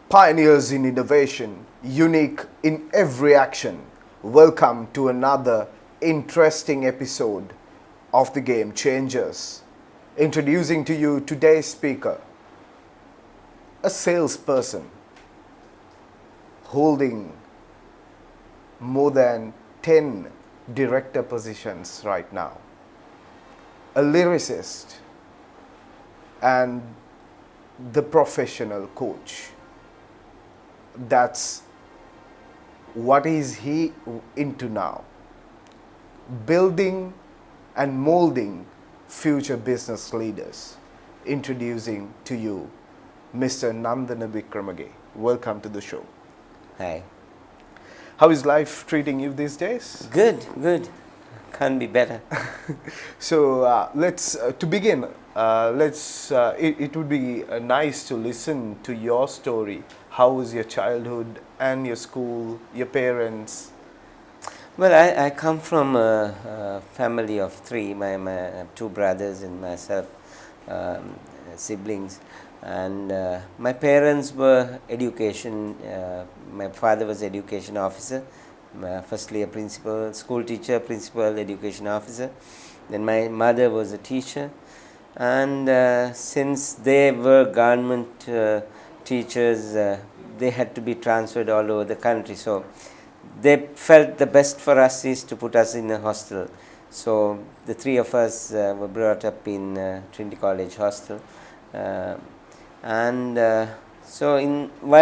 Pioneers in innovation, unique in every action. Welcome to another interesting episode of the Game Changers. Introducing to you today's speaker, a salesperson holding more than 10 director positions right now, a lyricist, and the professional coach. That's what is he into now? Building and molding future business leaders. Introducing to you Mr. Nandana Wickramage. Welcome to the show. Hi. How is life treating you these days? Good. Can't be better. So let's to begin. It would be nice to listen to your story. How was your childhood and your school, your parents? Well, I come from a family of three. My two brothers and myself, siblings. And my parents were education. My father was education officer. Firstly, a principal, school teacher, principal, education officer. Then my mother was a teacher. And since they were government teachers, they had to be transferred all over the country. So they felt the best for us is to put us in a hostel. So the three of us were brought up in Trinity College hostel. While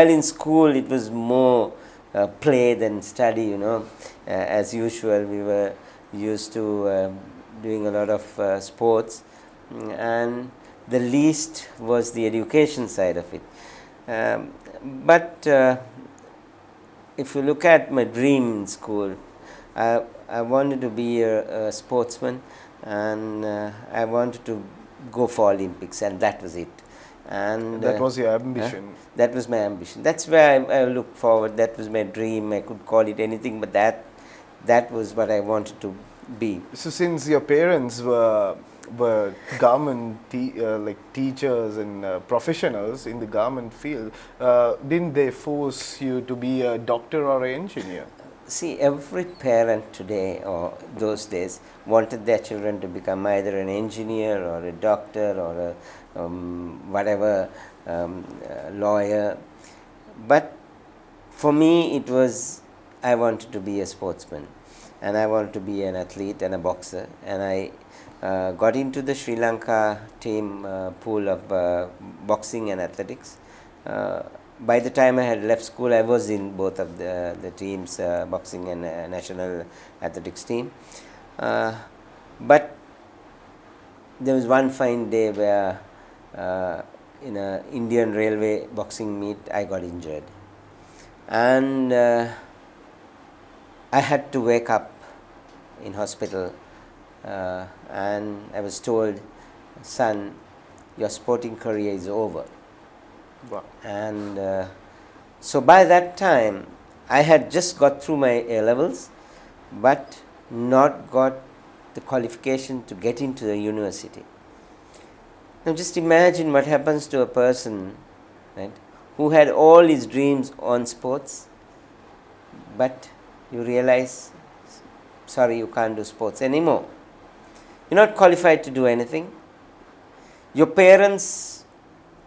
in school, it was more play than study, as usual, we were used to doing a lot of sports, and the least was the education side of it. But if you look at my dream in school, I wanted to be a sportsman, and I wanted to go for Olympics, and that was it. And that was your ambition. That was my ambition. That's where I look forward. That was my dream. I could call it anything, but that was what I wanted to be. So since your parents were government teachers and professionals in the government field, didn't they force you to be a doctor or an engineer? See, every parent today or those days wanted their children to become either an engineer or a doctor or a lawyer. But for me, it was, I wanted to be a sportsman, and I wanted to be an athlete and a boxer. And I got into the Sri Lanka team pool of boxing and athletics. By the time I had left school, I was in both of the teams, boxing and national athletics team. But there was one fine day where in an Indian Railway boxing meet, I got injured. And I had to wake up in hospital, and I was told, son, your sporting career is over. Wow. And so by that time, I had just got through my A-levels, but not got the qualification to get into the university. Now just imagine what happens to a person, right, who had all his dreams on sports, but you realize, sorry, you can't do sports anymore. You're not qualified to do anything. Your parents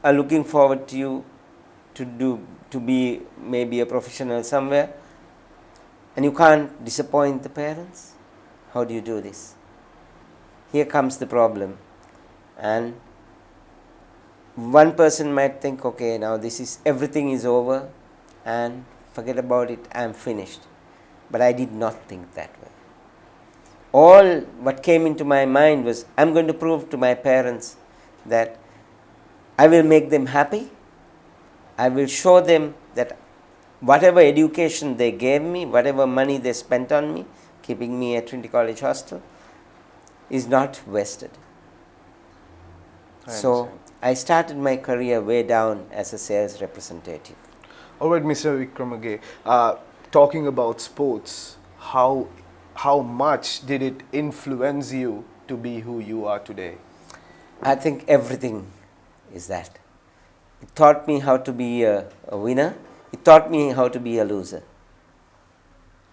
are looking forward to you to be maybe a professional somewhere, and you can't disappoint the parents. How do you do this? Here comes the problem. And one person might think, okay, now everything is over and forget about it, I'm finished. But I did not think that way. All what came into my mind was, I'm going to prove to my parents that I will make them happy. I will show them that whatever education they gave me, whatever money they spent on me, keeping me at Trinity College hostel, is not wasted. So I started my career way down as a sales representative. All right, Mr. Wickramage, talking about sports, how much did it influence you to be who you are today? I think everything is that. It taught me how to be a winner. It taught me how to be a loser.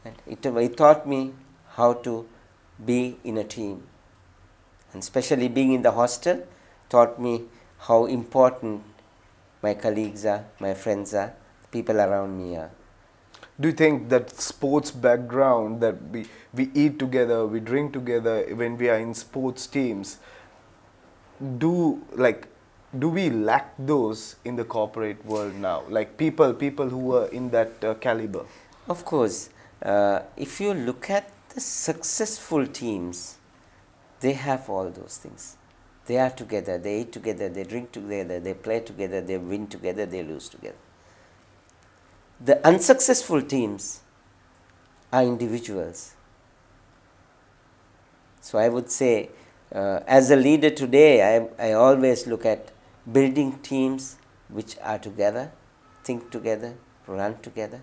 And it taught me how to be in a team. And especially being in the hostel taught me how important my colleagues are, my friends are, people around me are. Do you think that sports background, that we eat together, we drink together when we are in sports teams, do like do we lack those in the corporate world now? Like people who are in that caliber. Of course, if you look at the successful teams, they have all those things. They are together, they eat together, they drink together, they play together, they win together, they lose together. The unsuccessful teams are individuals. So I would say, as a leader today, I always look at building teams which are together, think together, run together.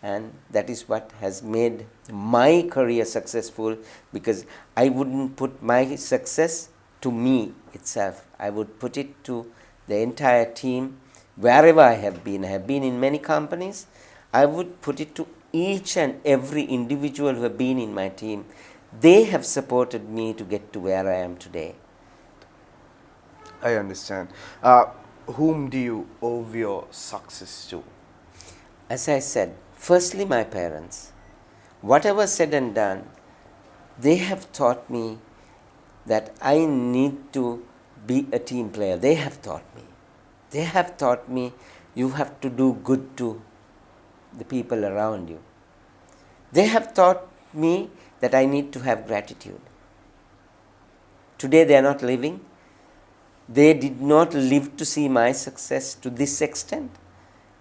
And that is what has made my career successful, because I wouldn't put my success to me itself. I would put it to the entire team. Wherever I have been in many companies, I would put it to each and every individual who have been in my team. They have supported me to get to where I am today. I understand. Whom do you owe your success to? As I said, firstly my parents. Whatever said and done, they have taught me that I need to be a team player. They have taught me. They have taught me you have to do good to the people around you. They have taught me that I need to have gratitude. Today they are not living. They did not live to see my success to this extent,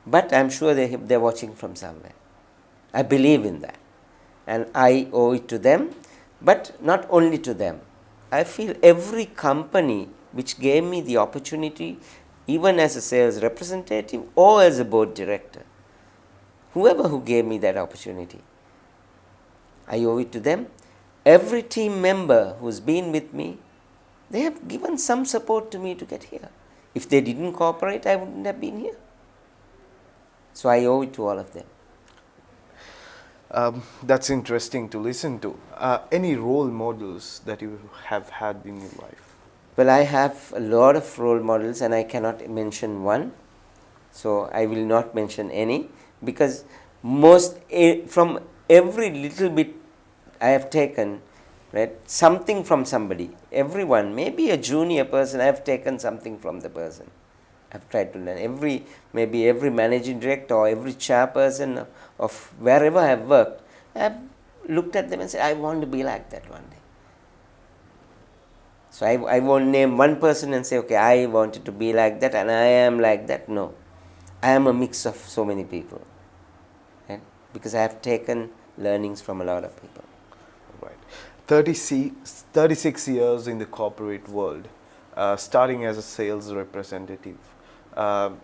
but I am sure they are watching from somewhere. I believe in that, and I owe it to them, but not only to them. I feel every company which gave me the opportunity, even as a sales representative or as a board director, whoever who gave me that opportunity, I owe it to them. Every team member who's been with me, they have given some support to me to get here. If they didn't cooperate, I wouldn't have been here. So I owe it to all of them. That's interesting to listen to. Any role models that you have had in your life? Well, I have a lot of role models and I cannot mention one. So I will not mention any, because from every little bit I have taken, right, something from somebody. Everyone, maybe a junior person, I have taken something from the person. I have tried to learn. Maybe every managing director or every chairperson of wherever I have worked, I have looked at them and said, I want to be like that one day. So I won't name one person and say, okay, I wanted to be like that and I am like that. No, I am a mix of so many people, right? Because I have taken learnings from a lot of people. Right. 36 years in the corporate world, starting as a sales representative. Can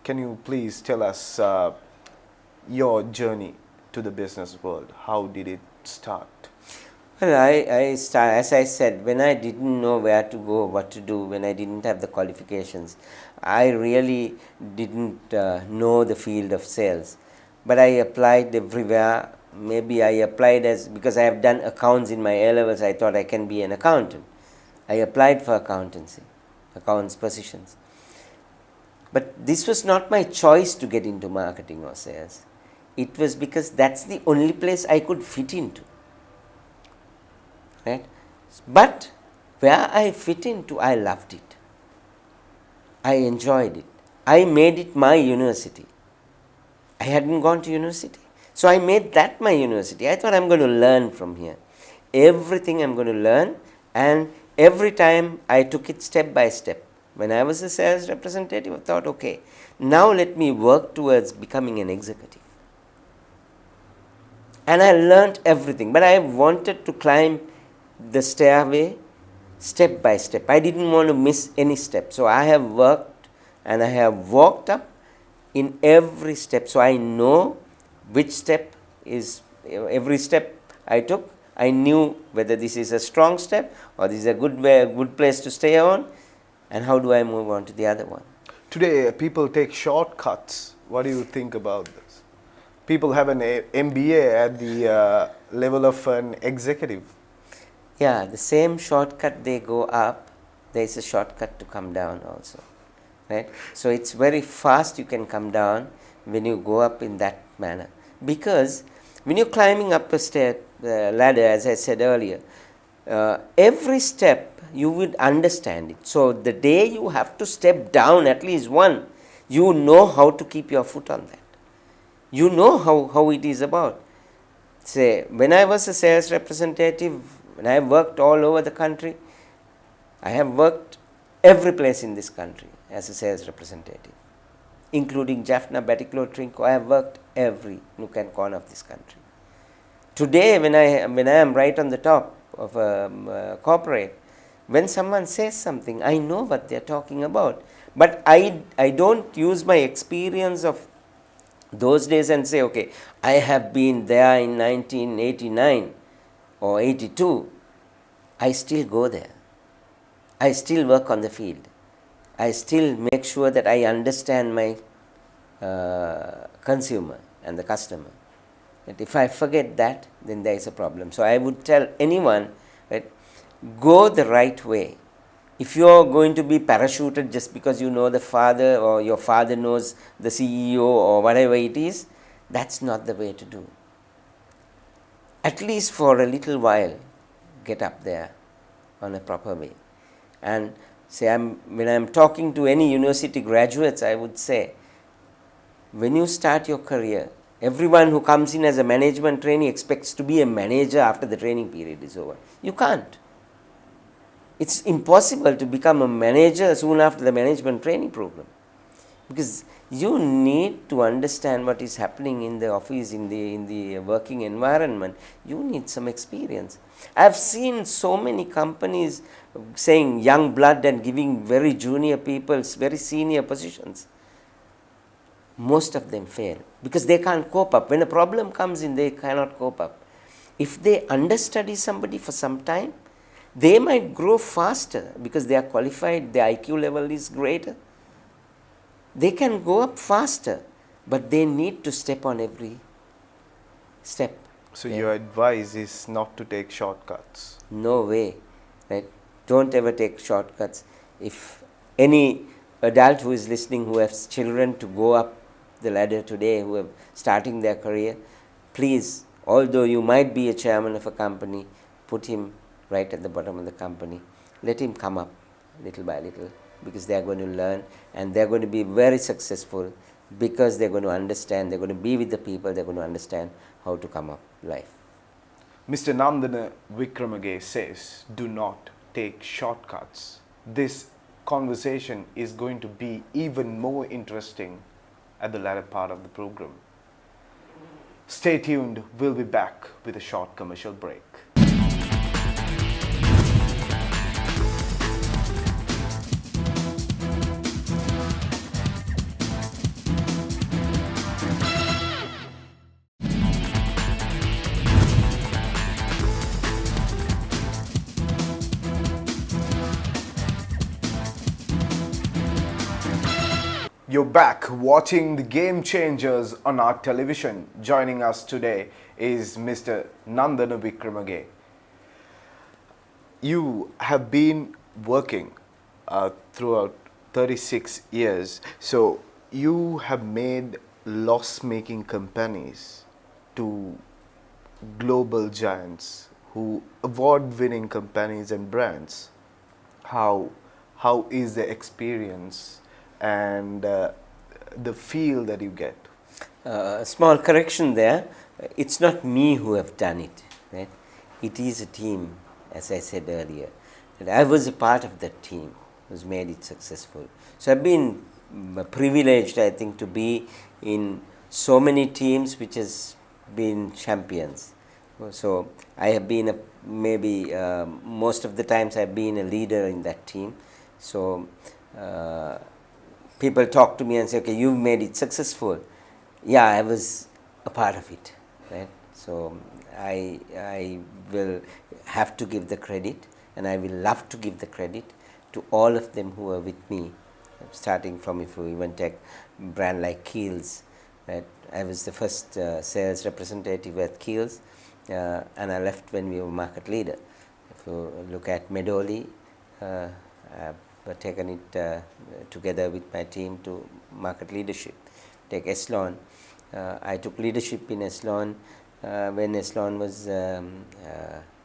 you please tell us your journey to the business world? How did it start? Well, as I said, when I didn't know where to go, what to do, when I didn't have the qualifications, I really didn't know the field of sales. But I applied everywhere. Maybe I applied because I have done accounts in my A-levels, I thought I can be an accountant. I applied for accounts positions. But this was not my choice to get into marketing or sales. It was because that's the only place I could fit into. Right? But where I fit into, I loved it. I enjoyed it. I made it my university. I hadn't gone to university. So I made that my university. I thought I'm going to learn from here. Everything I'm going to learn, and every time I took it step by step. When I was a sales representative, I thought, okay, now let me work towards becoming an executive. And I learned everything, but I wanted to climb the stairway step by step. I didn't want to miss any step. So I have worked and I have walked up in every step. So I know which step is, every step I took, I knew whether this is a strong step or this is a good place to stay on. and how do I move on to the other one? Today, people take shortcuts. What do you think about this? People have an MBA at the level of an executive. Yeah, the same shortcut they go up, there is a shortcut to come down also, right? So it's very fast you can come down when you go up in that manner, because when you're climbing up a ladder, as I said earlier, every step you would understand it. So the day you have to step down at least one, you know how to keep your foot on that. You know how it is about. Say, when I was a sales representative, when I worked all over the country, I have worked every place in this country as a sales representative, including Jaffna, Batticaloa, Trinco. I have worked every nook and corner of this country. Today, when I am right on the top of a corporate, when someone says something, I know what they are talking about. But I don't use my experience of those days and say, okay, I have been there in 1989 or 82. I still go there. I still work on the field. I still make sure that I understand my consumer and the customer. But if I forget that, then there is a problem. So I would tell anyone, right, go the right way. If you are going to be parachuted just because you know the father or your father knows the CEO or whatever it is, that's not the way to do. At least for a little while, get up there on a proper way. And say, when I'm talking to any university graduates, I would say, when you start your career, everyone who comes in as a management trainee expects to be a manager after the training period is over. You can't. It's impossible to become a manager soon after the management training program, because you need to understand what is happening in the office, in the working environment. You need some experience. I've seen so many companies saying young blood and giving very junior people very senior positions. Most of them fail because they can't cope up. When a problem comes in, they cannot cope up. If they understudy somebody for some time, they might grow faster because they are qualified, their IQ level is greater. They can go up faster, but they need to step on every step. So your advice is not to take shortcuts. No way, right? Don't ever take shortcuts. If any adult who is listening who has children to go up the ladder today, who are starting their career, please, although you might be a chairman of a company, put him right at the bottom of the company. Let him come up little by little, because they are going to learn and they are going to be very successful, because they are going to understand, they are going to be with the people, they are going to understand how to come up life. Mr. Nandana Wickramage says, do not take shortcuts. This conversation is going to be even more interesting at the latter part of the program. Stay tuned, we'll be back with a short commercial break. You're back watching the Game Changers on our television. Joining us today is Mr. Nandana Wickramage. You have been working throughout 36 years. So you have made loss-making companies to global giants, who award-winning companies and brands. How is the experience and the feel that you get? A small correction there. It's not me who have done it, right? It is a team, as I said earlier. And I was a part of that team who's made it successful. So I've been privileged, I think, to be in so many teams which has been champions. So I have been most of the times I've been a leader in that team. So people talk to me and say, okay, you've made it successful. Yeah, I was a part of it, right? So I will have to give the credit, and I will love to give the credit to all of them who were with me, starting from, if you even take brand like Kiehl's, right? I was the first sales representative at Kiehl's, and I left when we were market leader. If you look at Medoli, I've taken it together with my team to market leadership. Take Eslon, I took leadership in Eslon when Eslon was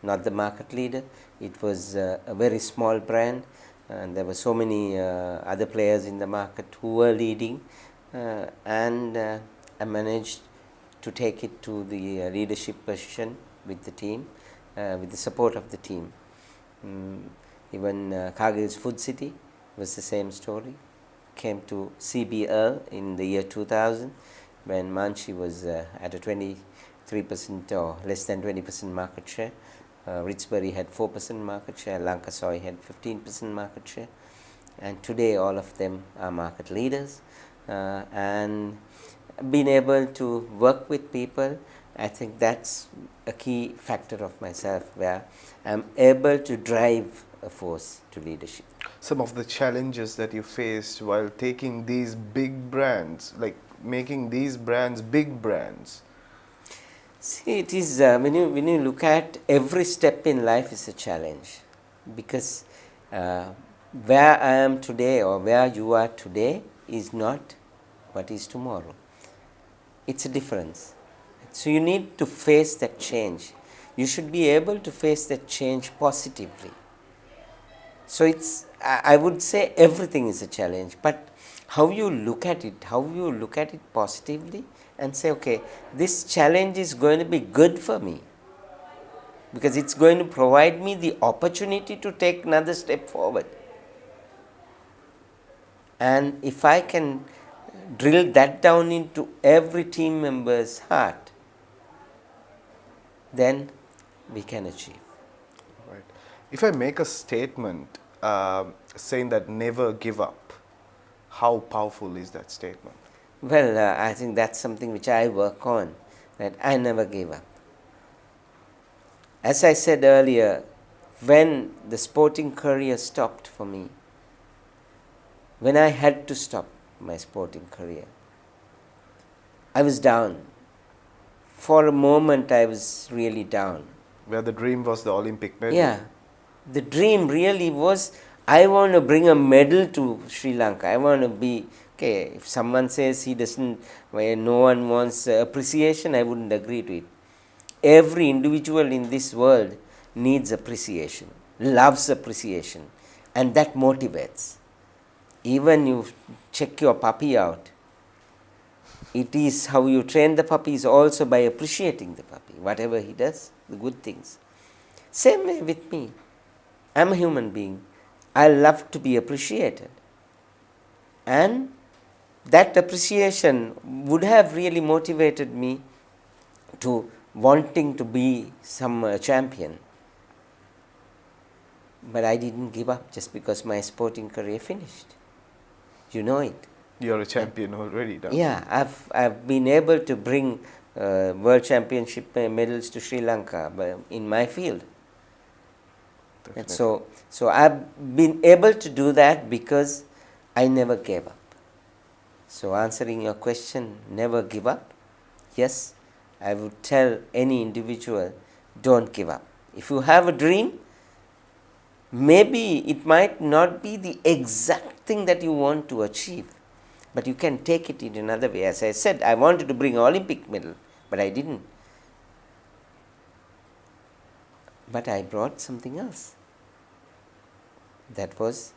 not the market leader. It was a very small brand, and there were so many other players in the market who were leading, and I managed to take it to the leadership position with the team, with the support of the team. Even Cargill's Food City was the same story. Came to CBL in the year 2000 when Manchi was at a 23% or less than 20% market share. Richbury had 4% market share, Lankasoy had 15% market share, and today all of them are market leaders. And being able to work with people, I think that's a key factor of myself, where I'm able to drive a force to leadership. Some of the challenges that you faced while taking these big brands, like making these brands big brands. See, it is when you look at every step in life is a challenge, because where I am today or where you are today is not what is tomorrow. It's a difference. So you need to face that change. You should be able to face that change positively. So it's, I would say everything is a challenge, but how you look at it positively and say, okay, this challenge is going to be good for me, because it's going to provide me the opportunity to take another step forward. And if I can drill that down into every team member's heart, then we can achieve. Right. If I make a statement saying that never give up, how powerful is that statement? Well, I think that's something which I work on, that I never give up. As I said earlier, when the sporting career stopped for me, when I had to stop my sporting career, I was down. For a moment, I was really down. Where the dream was the Olympic medal. Yeah, the dream really was, I want to bring a medal to Sri Lanka. I want to be, okay, if someone says he doesn't, where no one wants appreciation, I wouldn't agree to it. Every individual in this world needs appreciation, loves appreciation, and that motivates. Even you check your puppy out, it is how you train the puppy is also by appreciating the puppy, whatever he does, the good things. Same way with me. I'm a human being. I love to be appreciated. And that appreciation would have really motivated me to wanting to be some champion. But I didn't give up just because my sporting career finished. You know it. You're a champion already now. Yeah, I've been able to bring world championship medals to Sri Lanka in my field. And so I've been able to do that because I never gave up. So answering your question, never give up. Yes, I would tell any individual, don't give up. If you have a dream, maybe it might not be the exact thing that you want to achieve, but you can take it in another way. As I said, I wanted to bring an Olympic medal, but I didn't. But I brought something else. That was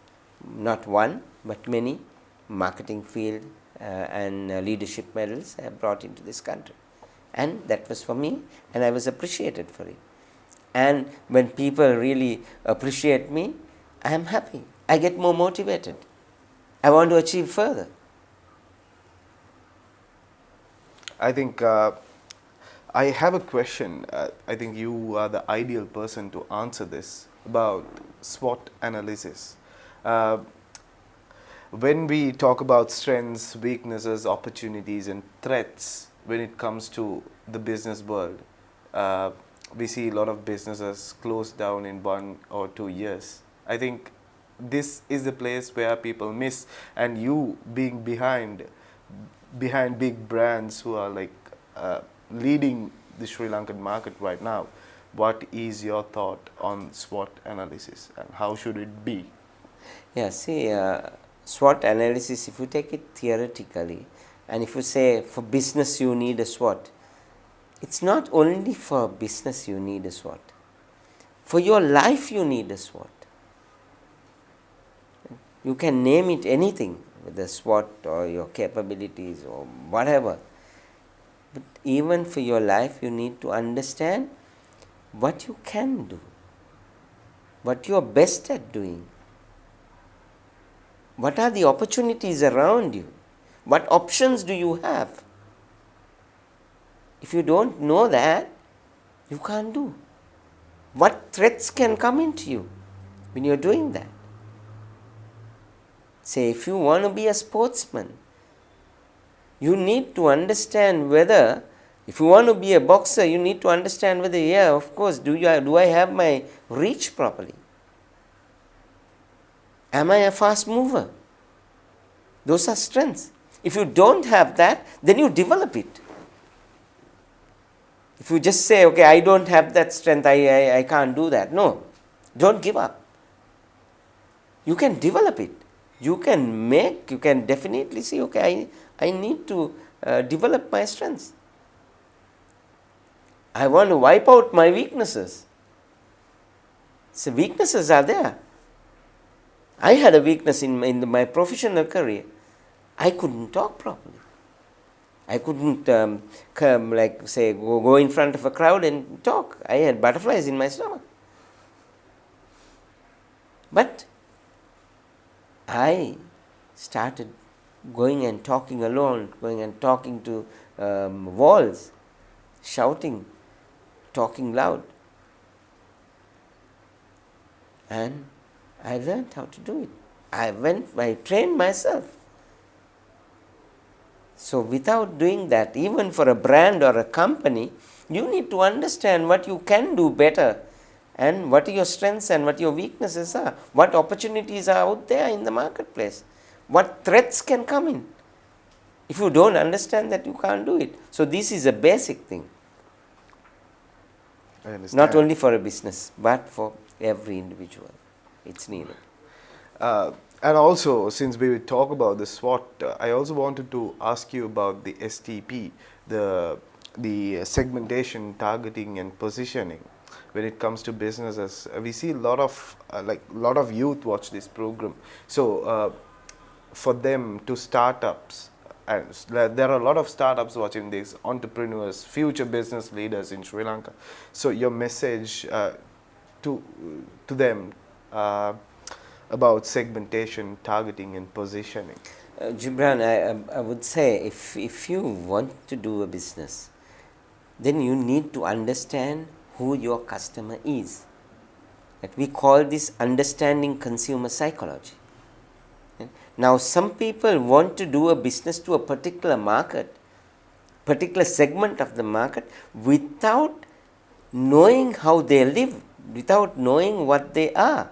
not one, but many marketing field and leadership medals I brought into this country. And that was for me, and I was appreciated for it. And when people really appreciate me, I am happy. I get more motivated. I want to achieve further. I think I have a question. I think you are the ideal person to answer this about SWOT analysis. When we talk about strengths, weaknesses, opportunities, and threats when it comes to the business world, we see a lot of businesses close down in 1 or 2 years. I think this is the place where people miss, and you being behind big brands who are like leading the Sri Lankan market right now, what is your thought on SWOT analysis and how should it be? Yeah, see, SWOT analysis, if you take it theoretically, and if you say for business you need a SWOT, it's not only for business you need a SWOT. For your life you need a SWOT. You can name it anything with the SWOT or your capabilities or whatever. But even for your life you need to understand what you can do, what you are best at doing. What are the opportunities around you? What options do you have? If you don't know that, you can't do. What threats can come into you when you're doing that? Say, if you want to be a sportsman, you need to understand whether, if you want to be a boxer, you need to understand whether, yeah, of course, do I have my reach properly? Am I a fast mover? Those are strengths. If you don't have that, then you develop it. If you just say, okay, I don't have that strength, I can't do that. No, don't give up. You can develop it. You can definitely see, okay, I need to develop my strengths. I want to wipe out my weaknesses. So weaknesses are there. I had a weakness in my professional career. I couldn't talk properly. I couldn't go in front of a crowd and talk. I had butterflies in my stomach. But I started going and talking alone, going and talking to walls, shouting, talking loud. And I learned how to do it. I trained myself. So without doing that, even for a brand or a company, you need to understand what you can do better and what your strengths and what your weaknesses are, what opportunities are out there in the marketplace, what threats can come in. If you don't understand that, you can't do it. So this is a basic thing. I understand. Not only for a business, but for every individual. It's needed. And also, since we talk about the SWOT, I also wanted to ask you about the STP, the segmentation, targeting, and positioning. When it comes to businesses, we see a lot of youth watch this program. So, for them to startups, and there are a lot of startups watching this, entrepreneurs, future business leaders in Sri Lanka. So, your message to them. About segmentation, targeting, and positioning. Gibran, I would say if you want to do a business, then you need to understand who your customer is. That we call this understanding consumer psychology. Now, some people want to do a business to a particular market, particular segment of the market, without knowing how they live, without knowing what they are.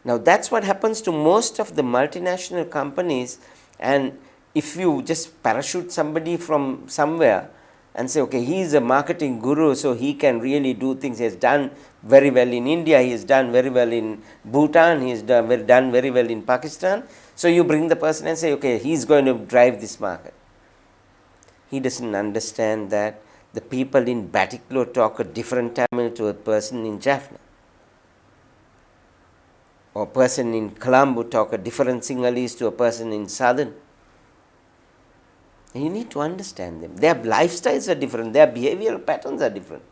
Now, that's what happens to most of the multinational companies, and if you just parachute somebody from somewhere and say, okay, he is a marketing guru, so he can really do things. He has done very well in India, he has done very well in Bhutan, he has done very well in Pakistan. So you bring the person and say, okay, he is going to drive this market. He doesn't understand that the people in Batticaloa talk a different Tamil to a person in Jaffna. Or a person in Colombo talk a different Sinhalese to a person in Southern. And you need to understand them. Their lifestyles are different. Their behavioral patterns are different.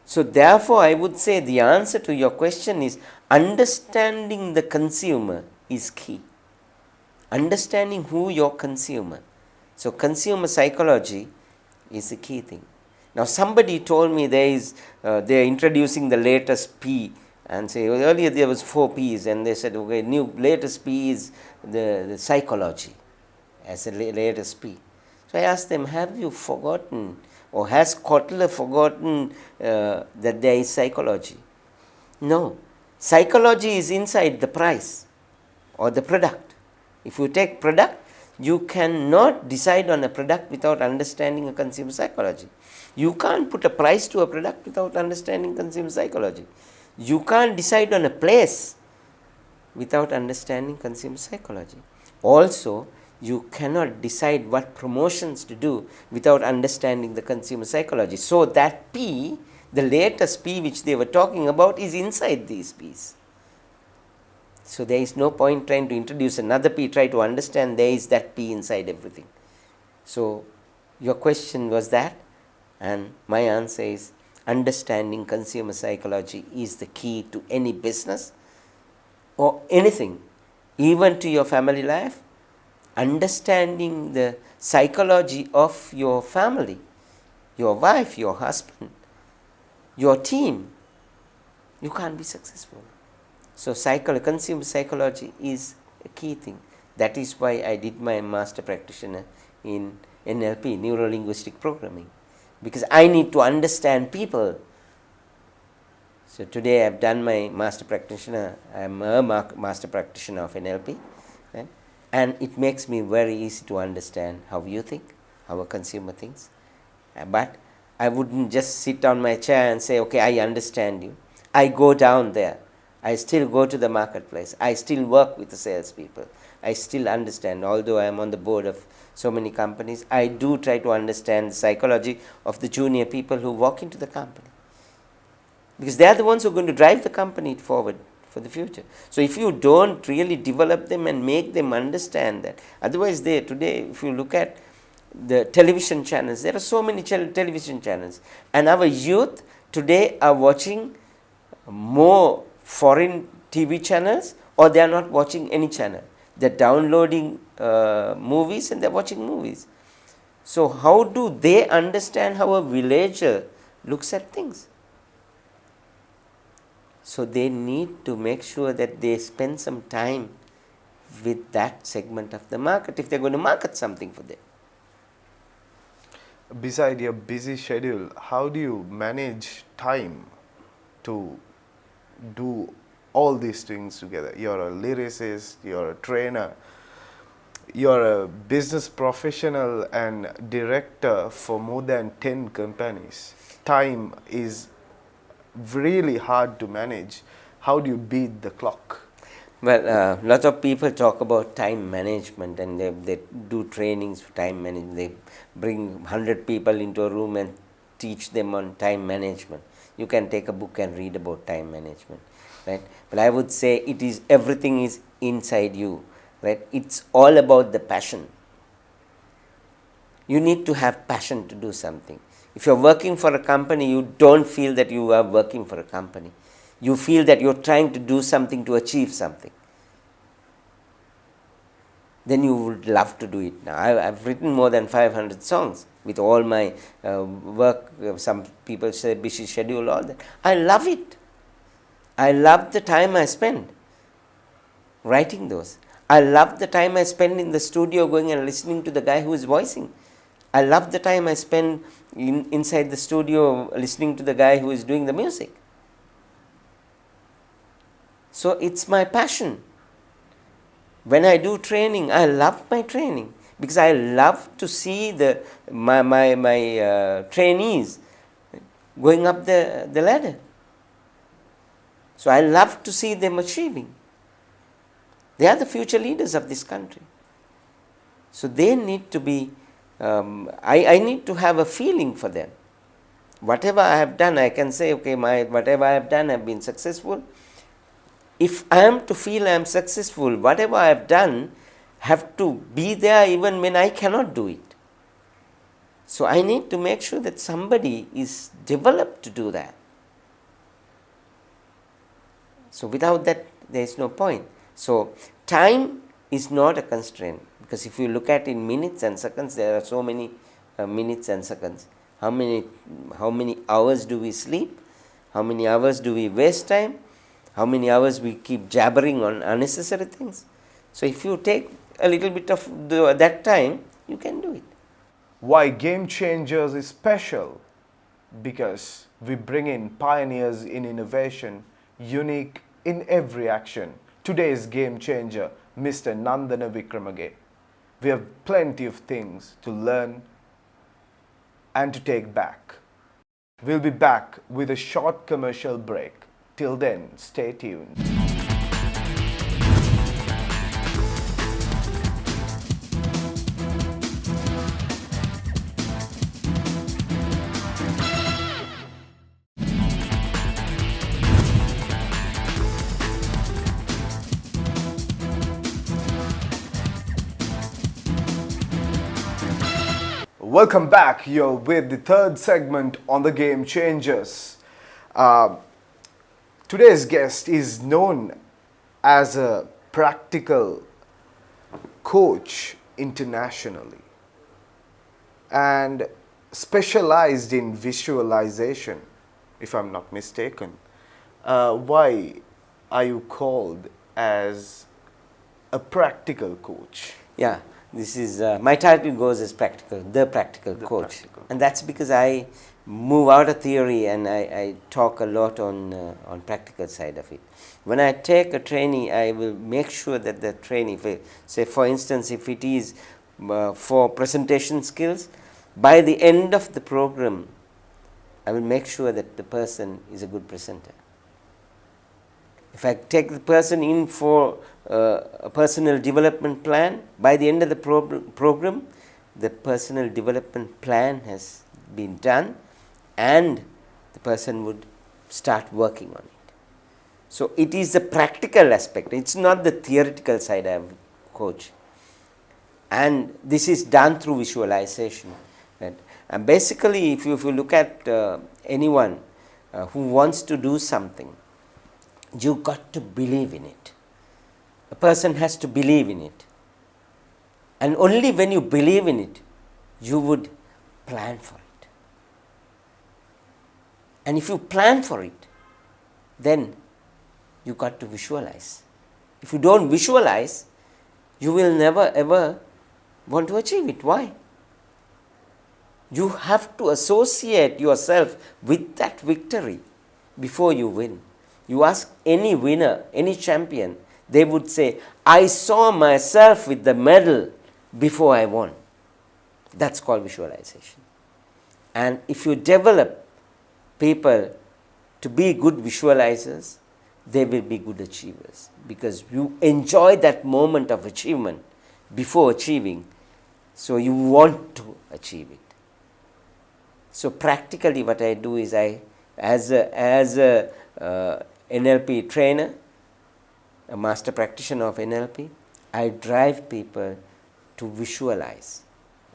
So therefore, I would say the answer to your question is understanding the consumer is key. Understanding who your consumer. So consumer psychology is the key thing. Now somebody told me they are introducing the latest P. And say earlier there was 4 P's, and they said, okay, latest P is the psychology as the latest P. So I asked them, have you forgotten, or has Kotler forgotten that there is psychology? No. Psychology is inside the price or the product. If you take product, you cannot decide on a product without understanding a consumer psychology. You can't put a price to a product without understanding consumer psychology. You can't decide on a place without understanding consumer psychology. Also, you cannot decide what promotions to do without understanding the consumer psychology. So that P, the latest P which they were talking about, is inside these P's. So there is no point trying to introduce another P, try to understand there is that P inside everything. So your question was that, and my answer is understanding consumer psychology is the key to any business or anything, even to your family life. Understanding the psychology of your family, your wife, your husband, your team, you can't be successful. So consumer psychology is a key thing. That is why I did my master practitioner in NLP, Neuro Linguistic Programming, because I need to understand people. So today I have done my master practitioner. I am a master practitioner of NLP, right? And it makes me very easy to understand how you think, how a consumer thinks. But I wouldn't just sit on my chair and say, okay, I understand you. I go down there. I still go to the marketplace. I still work with the salespeople. I still understand. Although I am on the board of so many companies, I do try to understand the psychology of the junior people who walk into the company, because they are the ones who are going to drive the company forward for the future. So if you don't really develop them and make them understand that, otherwise today if you look at the television channels, there are so many television channels, and our youth today are watching more foreign TV channels, or they are not watching any channel. They are downloading movies and they are watching movies. So how do they understand how a villager looks at things? So they need to make sure that they spend some time with that segment of the market if they are going to market something for them. Beside your busy schedule, how do you manage time to do all these things together? You're a lyricist, you're a trainer, you're a business professional and director for more than 10 companies. Time is really hard to manage. How do you beat the clock? Well, lots of people talk about time management, and they do trainings for time management. They bring 100 people into a room and teach them on time management. You can take a book and read about time management, right? But I would say everything is inside you, right? It's all about the passion. You need to have passion to do something. If you're working for a company, you don't feel that you are working for a company. You feel that you're trying to do something to achieve something. Then you would love to do it. Now, I've written more than 500 songs with all my work. Some people say busy schedule, all that. I love it. I love the time I spend writing those. I love the time I spend in the studio going and listening to the guy who is voicing. I love the time I spend inside the studio listening to the guy who is doing the music. So it's my passion. When I do training, I love my training because I love to see my trainees going up the ladder. So I love to see them achieving. They are the future leaders of this country. So they need to be, I need to have a feeling for them. Whatever I have done, I can say, okay, whatever I have done, I have been successful. If I am to feel I am successful, whatever I have done have to be there even when I cannot do it. So I need to make sure that somebody is developed to do that. So without that, there is no point. So time is not a constraint, because if you look at in minutes and seconds, there are so many minutes and seconds. How many hours do we sleep? How many hours do we waste time? How many hours we keep jabbering on unnecessary things? So if you take a little bit of that time, you can do it. Why Game Changers is special? Because we bring in pioneers in innovation, unique in every action. Today's game changer, Mr. Nandana Wickramage. We have plenty of things to learn and to take back. We'll be back with a short commercial break. Till then, stay tuned. Welcome back. You're with the third segment on the Game Changers. Today's guest is known as a practical coach internationally and specialized in visualization, if I'm not mistaken. Why are you called as a practical coach? Yeah, this is my title goes as the practical coach, and that's because I move out of theory and I talk a lot on practical side of it. When I take a trainee, I will make sure that the trainee, say for instance, if it is for presentation skills, by the end of the program, I will make sure that the person is a good presenter. If I take the person in for a personal development plan, by the end of the program, the personal development plan has been done and the person would start working on it. So, it is the practical aspect, it is not the theoretical side I have coached. And this is done through visualization. Right? And basically, if you look at anyone who wants to do something, you got to believe in it. A person has to believe in it. And only when you believe in it, you would plan for it. And if you plan for it, then you got to visualize. If you don't visualize, you will never ever want to achieve it. Why? You have to associate yourself with that victory before you win. You ask any winner, any champion, they would say, I saw myself with the medal before I won. That's called visualization. And if you develop people to be good visualizers, they will be good achievers because you enjoy that moment of achievement before achieving, so you want to achieve it. So practically what I do is as a NLP trainer, a master practitioner of NLP, I drive people to visualize.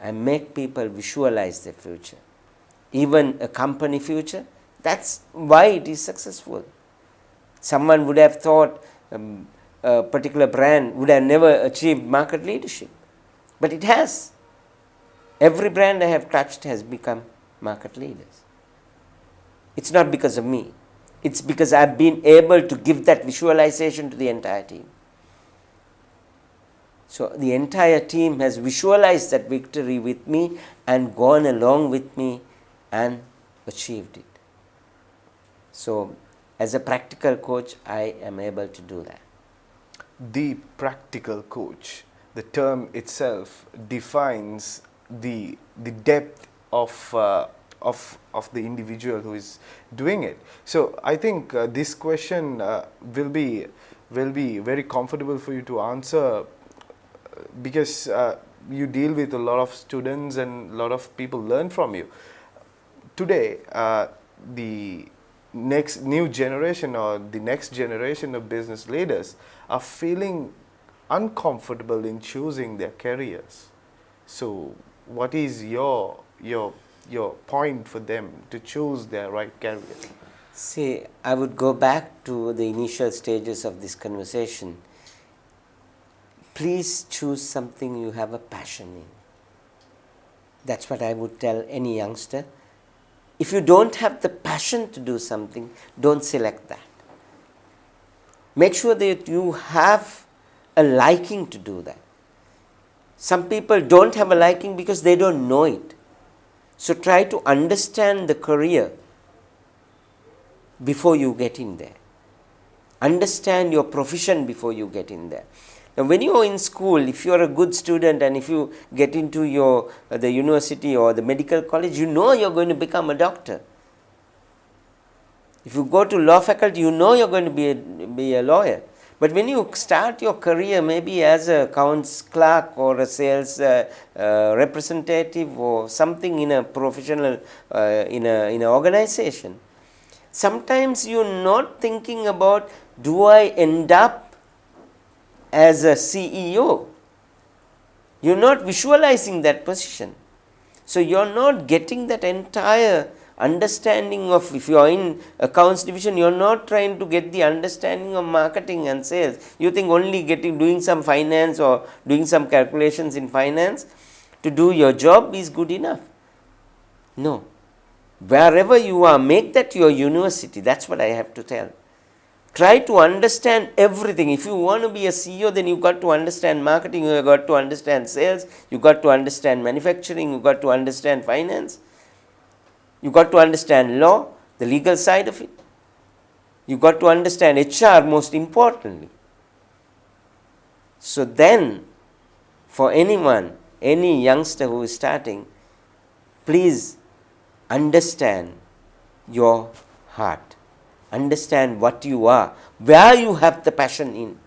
I make people visualize their future. Even a company future, that's why it is successful. Someone would have thought a particular brand would have never achieved market leadership, but it has. Every brand I have touched has become market leaders. It's not because of me. It's because I've been able to give that visualization to the entire team. So the entire team has visualized that victory with me and gone along with me and achieved it. So as a practical coach, I am able to do that. The practical coach, the term itself defines the depth of the individual who is doing it. So I think this question will be very comfortable for you to answer because you deal with a lot of students and a lot of people learn from you. Today, the new generation or the next generation of business leaders are feeling uncomfortable in choosing their careers. So what is your point for them to choose their right career? See, I would go back to the initial stages of this conversation. Please choose something you have a passion in. That's what I would tell any youngster. If you don't have the passion to do something, don't select that. Make sure that you have a liking to do that. Some people don't have a liking because they don't know it. So try to understand the career before you get in there. Understand your profession before you get in there. Now, when you are in school, if you are a good student and if you get into the university or the medical college, you know you are going to become a doctor. If you go to law faculty, you know you are going to be a lawyer. But when you start your career maybe as a accounts clerk or a sales representative or something in a professional, in an organization, sometimes you are not thinking about, do I end up as a CEO? You are not visualizing that position. So, you are not getting that entire understanding of, if you are in accounts division, you are not trying to get the understanding of marketing and sales. You think only doing some finance or doing some calculations in finance to do your job is good enough. No. Wherever you are, make that your university. That's what I have to tell. Try to understand everything. If you want to be a CEO, then you got to understand marketing, you got to understand sales, you got to understand manufacturing, you got to understand finance, you got to understand law, the legal side of it. You got to understand HR most importantly. So then, for anyone, any youngster who is starting, please understand your heart. Understand what you are, where you have the passion in.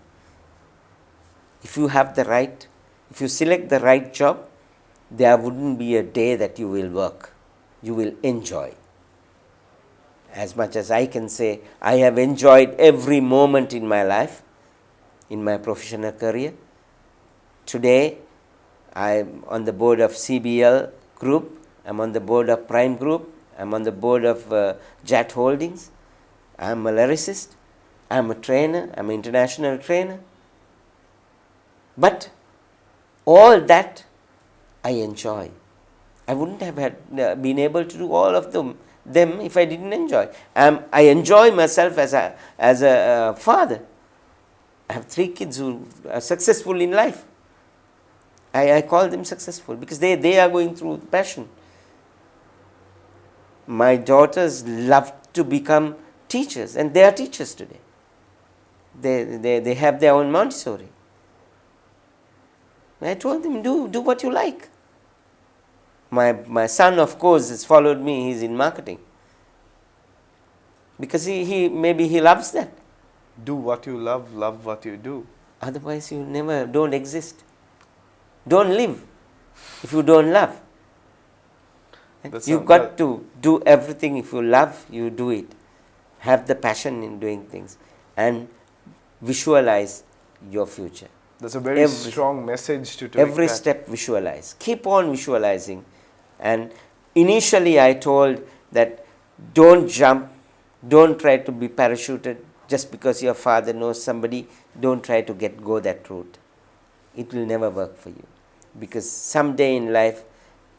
If you have if you select the right job, there wouldn't be a day that you will work. You will enjoy. As much as I can say, I have enjoyed every moment in my life, in my professional career. Today, I am on the board of CBL Group, I am on the board of Prime Group, I am on the board of JAT Holdings. I am a lyricist, I am a trainer, I am an international trainer. But all that I enjoy. I wouldn't have been able to do all of them if I didn't enjoy. I enjoy myself as a father. I have 3 kids who are successful in life. I call them successful because they are going through passion. My daughters love to become teachers, and they are teachers today. They have their own Montessori. I told them, do what you like. My son, of course, has followed me. He's in marketing because he maybe he loves that. Do what you love what you do. Otherwise, you don't exist. Don't live if you don't love. You've got to do everything. If you love, you do it. Have the passion in doing things and visualize your future. That's a very strong message to take. Every step visualize. Keep on visualizing. And initially I told that don't jump, don't try to be parachuted just because your father knows somebody. Don't try to go that route. It will never work for you. Because someday in life,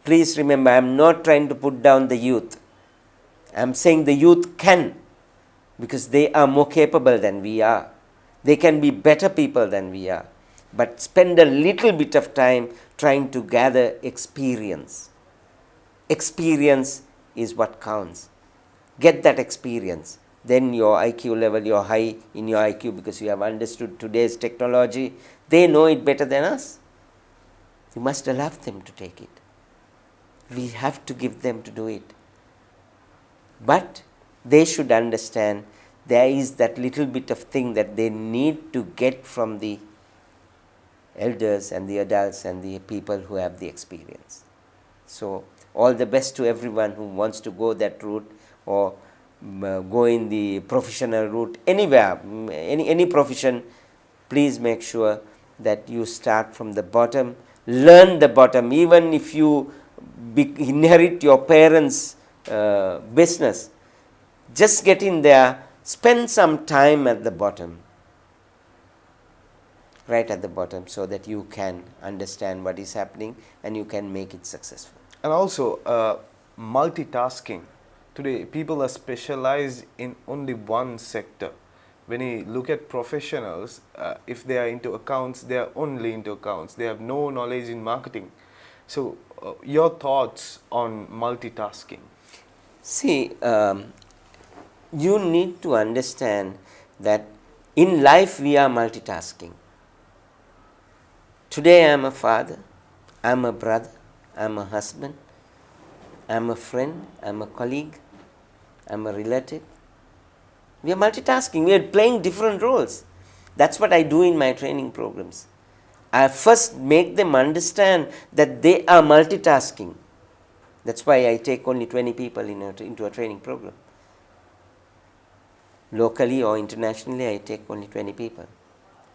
please remember, I am not trying to put down the youth. I am saying the youth can, because they are more capable than we are. They can be better people than we are. But spend a little bit of time trying to gather experience. Experience is what counts. Get that experience. Then your IQ level, you're high in your IQ because you have understood today's technology. They know it better than us. You must allow them to take it. We have to give them to do it. But they should understand there is that little bit of thing that they need to get from the elders and the adults and the people who have the experience. So, all the best to everyone who wants to go that route or go in the professional route anywhere, any profession. Please make sure that you start from the bottom, learn the bottom. Even if you inherit your parents' business, just get in there, spend some time at the bottom, right at the bottom, so that you can understand what is happening and you can make it successful. And also multitasking. Today people are specialized in only one sector. When you look at professionals, if they are into accounts, they are only into accounts. They have no knowledge in marketing. So your thoughts on multitasking? See, you need to understand that In life, we are multitasking. Today, I am a father, I am a brother, I am a husband, I am a friend, I am a colleague, I am a relative. We are multitasking, we are playing different roles. That's what I do in my training programs. I first make them understand that they are multitasking. That's why I take only 20 people into a training program. Locally or internationally, I take only 20 people.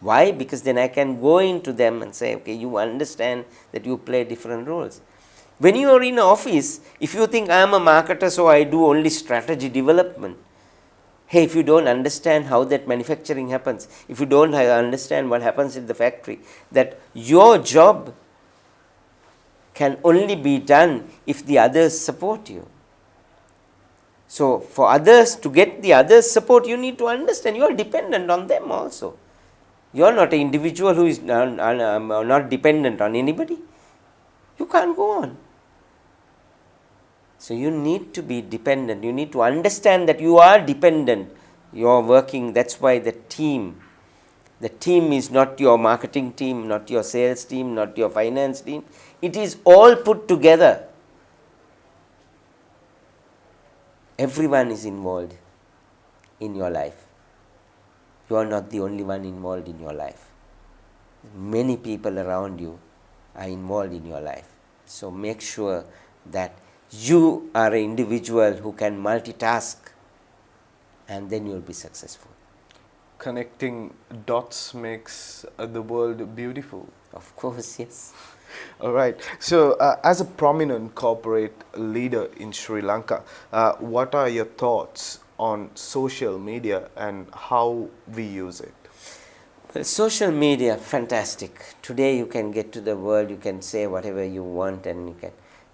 Why? Because then I can go into them and say, okay, you understand that you play different roles. When you are in an office, if you think I am a marketer, so I do only strategy development. Hey, if you don't understand how that manufacturing happens, if you don't understand what happens in the factory, that your job can only be done if the others support you. So, for others, to get the others' support, you need to understand you are dependent on them also. You are not an individual who is not dependent on anybody. You can't go on. So, you need to be dependent. You need to understand that you are dependent. You are working. That's why the team is not your marketing team, not your sales team, not your finance team. It is all put together. Everyone is involved in your life. You are not the only one involved in your life. Many people around you are involved in your life. So make sure that you are an individual who can multitask, and then you will be successful. Connecting dots makes the world beautiful. Of course, yes. All right. So, as a prominent corporate leader in Sri Lanka, what are your thoughts on social media and how we use it? Well, social media, fantastic. Today you can get to the world, you can say whatever you want, and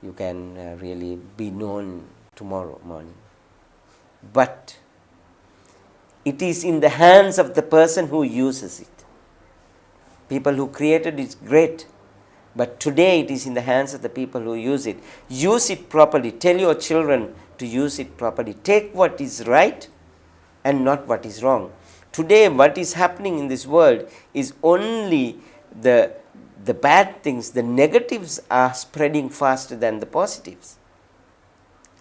you can really be known tomorrow morning. But it is in the hands of the person who uses it. People who created it is great, but today it is in the hands of the people who use it. Use it properly. Tell your children to use it properly. Take what is right and not what is wrong. Today what is happening in this world is only the bad things, the negatives are spreading faster than the positives.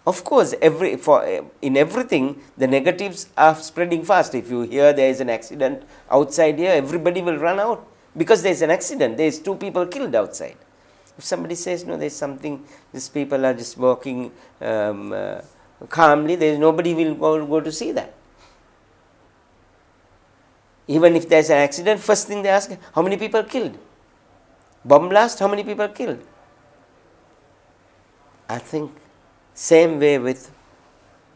Of course, in everything, the negatives are spreading fast. If you hear there is an accident outside here, everybody will run out because there is an accident. There is 2 people killed outside. If somebody says, no, there is something, these people are just walking calmly, there is nobody will go to see that. Even if there is an accident, first thing they ask, how many people killed? Bomb blast, how many people killed? I think same way with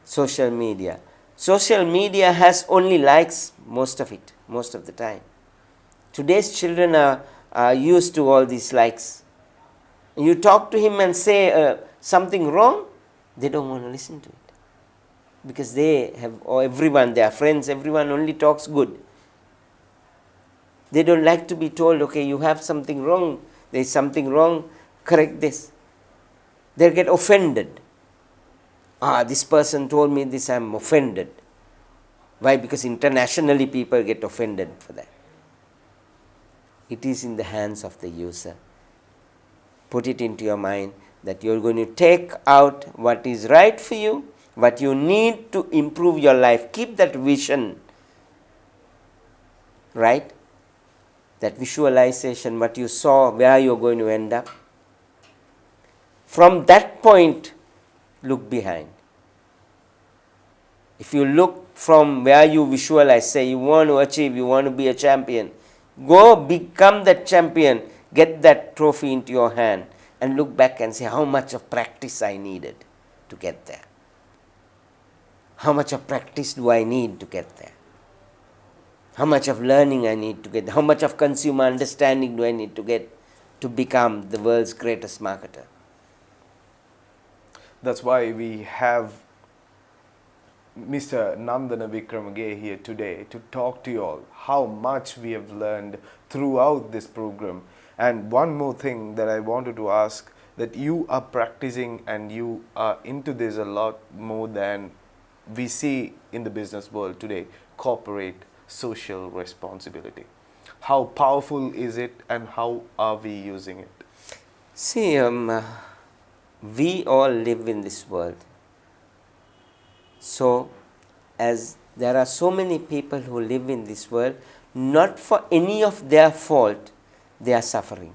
social media. Social media has only likes, most of the time. Today's children are used to all these likes. You talk to him and say something wrong, they don't want to listen to it. Because they have, or everyone, their friends, everyone only talks good. They don't like to be told, okay, you have something wrong, there is something wrong, correct this. They'll get offended. This person told me this, I'm offended. Why? Because internationally people get offended for that. It is in the hands of the user. Put it into your mind that you're going to take out what is right for you, what you need to improve your life. Keep that vision, right? That visualization, what you saw, where you're going to end up. From that point, look behind. If you look from where you visualize, say you want to achieve, you want to be a champion, go become that champion, get that trophy into your hand, and look back and say how much of practice I needed to get there. How much of practice do I need to get there? How much of learning I need to get? How much of consumer understanding do I need to get to become the world's greatest marketer? That's why we have Mr. Nandana Wickramage here today to talk to you all how much we have learned throughout this program. And one more thing that I wanted to ask, that you are practicing and you are into this a lot more than we see in the business world today, corporate social responsibility? How powerful is it and how are we using it? See, we all live in this world. So, as there are so many people who live in this world, not for any of their fault, they are suffering.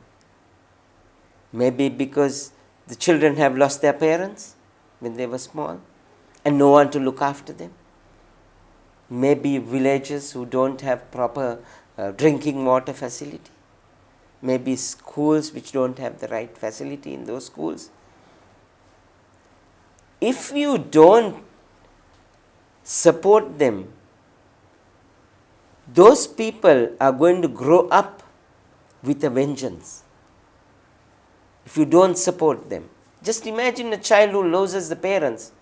Maybe because the children have lost their parents when they were small and no one to look after them. Maybe villages who don't have proper drinking water facility. Maybe schools which don't have the right facility in those schools. If you don't support them, those people are going to grow up with a vengeance. If you don't support them, just imagine a child who loses the parents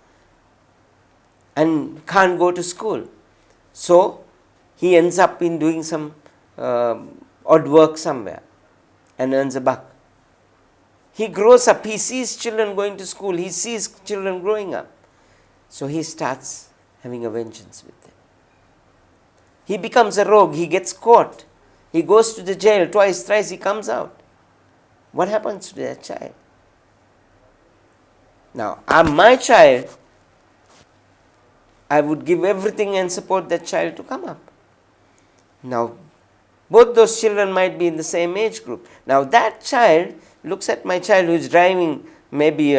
and can't go to school. So he ends up in doing some odd work somewhere and earns a buck. He grows up, he sees children going to school, he sees children growing up. So he starts having a vengeance with them. He becomes a rogue, he gets caught. He goes to the jail twice, thrice, he comes out. What happens to that child? Now, my child, I would give everything and support that child to come up. Now, both those children might be in the same age group. Now, that child looks at my child who is driving maybe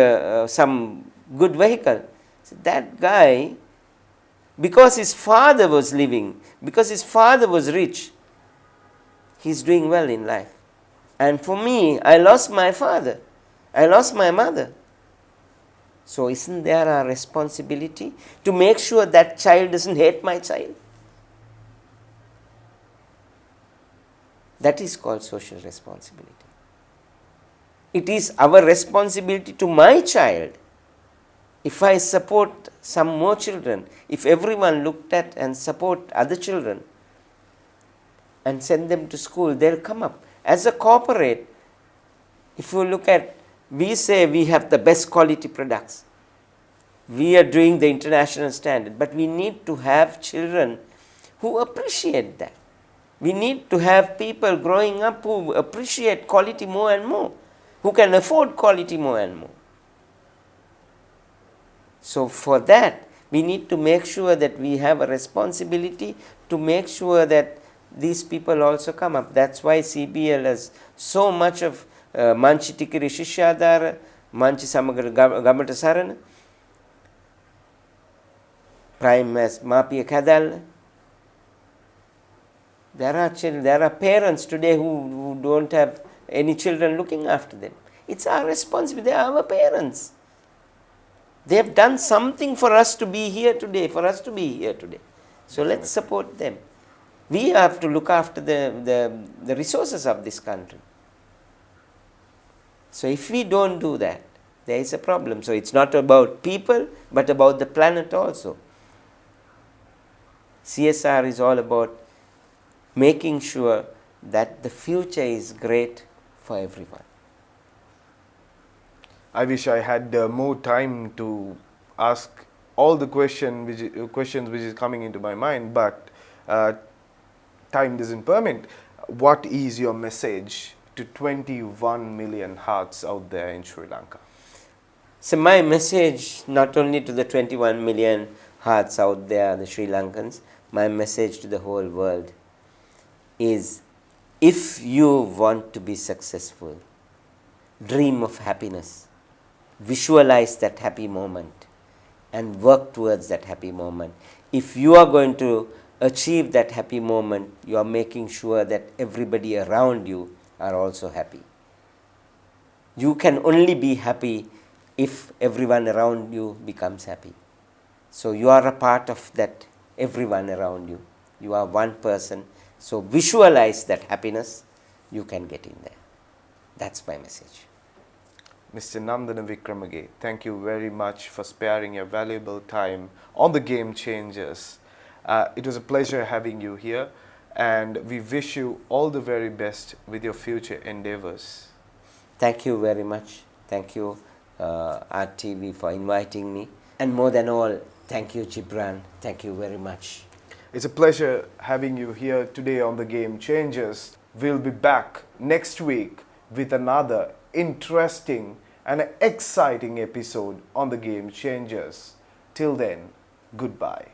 some good vehicle. So that guy, because his father was living, because his father was rich, he's doing well in life. And for me, I lost my father. I lost my mother. So isn't there a responsibility to make sure that child doesn't hate my child? That is called social responsibility. It is our responsibility to my child. If I support some more children, if everyone looked at and support other children and send them to school, they'll come up. As a corporate, if you look at, we say we have the best quality products. We are doing the international standard, but we need to have children who appreciate that. We need to have people growing up who appreciate quality more and more, who can afford quality more and more. So for that, we need to make sure that we have a responsibility to make sure that these people also come up. That's why CBL has so much of Manchi Tikiri Shishyadara, Manchi Samagra Gamata Sarana, Prime as Mapiya Kadal. There are parents today who don't have any children looking after them. It's our responsibility. They are our parents. They have done something for us to be here today, So let's support them. We have to look after the resources of this country. So if we don't do that, there is a problem. So it's not about people, but about the planet also. CSR is all about making sure that the future is great for everyone. I wish I had more time to ask all the questions which is coming into my mind, but time doesn't permit. What is your message to 21 million hearts out there in Sri Lanka? So my message, not only to the 21 million hearts out there, the Sri Lankans, my message to the whole world is, if you want to be successful, dream of happiness, visualize that happy moment and work towards that happy moment. If you are going to achieve that happy moment, you are making sure that everybody around you are also happy. You can only be happy if everyone around you becomes happy. So you are a part of that everyone around you. You are one person. So visualize that happiness, you can get in there. That's my message. Mr. Nandana Wickramage, thank you very much for sparing your valuable time on the Game Changers. It was a pleasure having you here, and we wish you all the very best with your future endeavors. Thank you very much. Thank you, RTV, for inviting me. And more than all, thank you, Gibran. Thank you very much. It's a pleasure having you here today on the Game Changers. We'll be back next week with another interesting and exciting episode on the Game Changers. Till then, goodbye.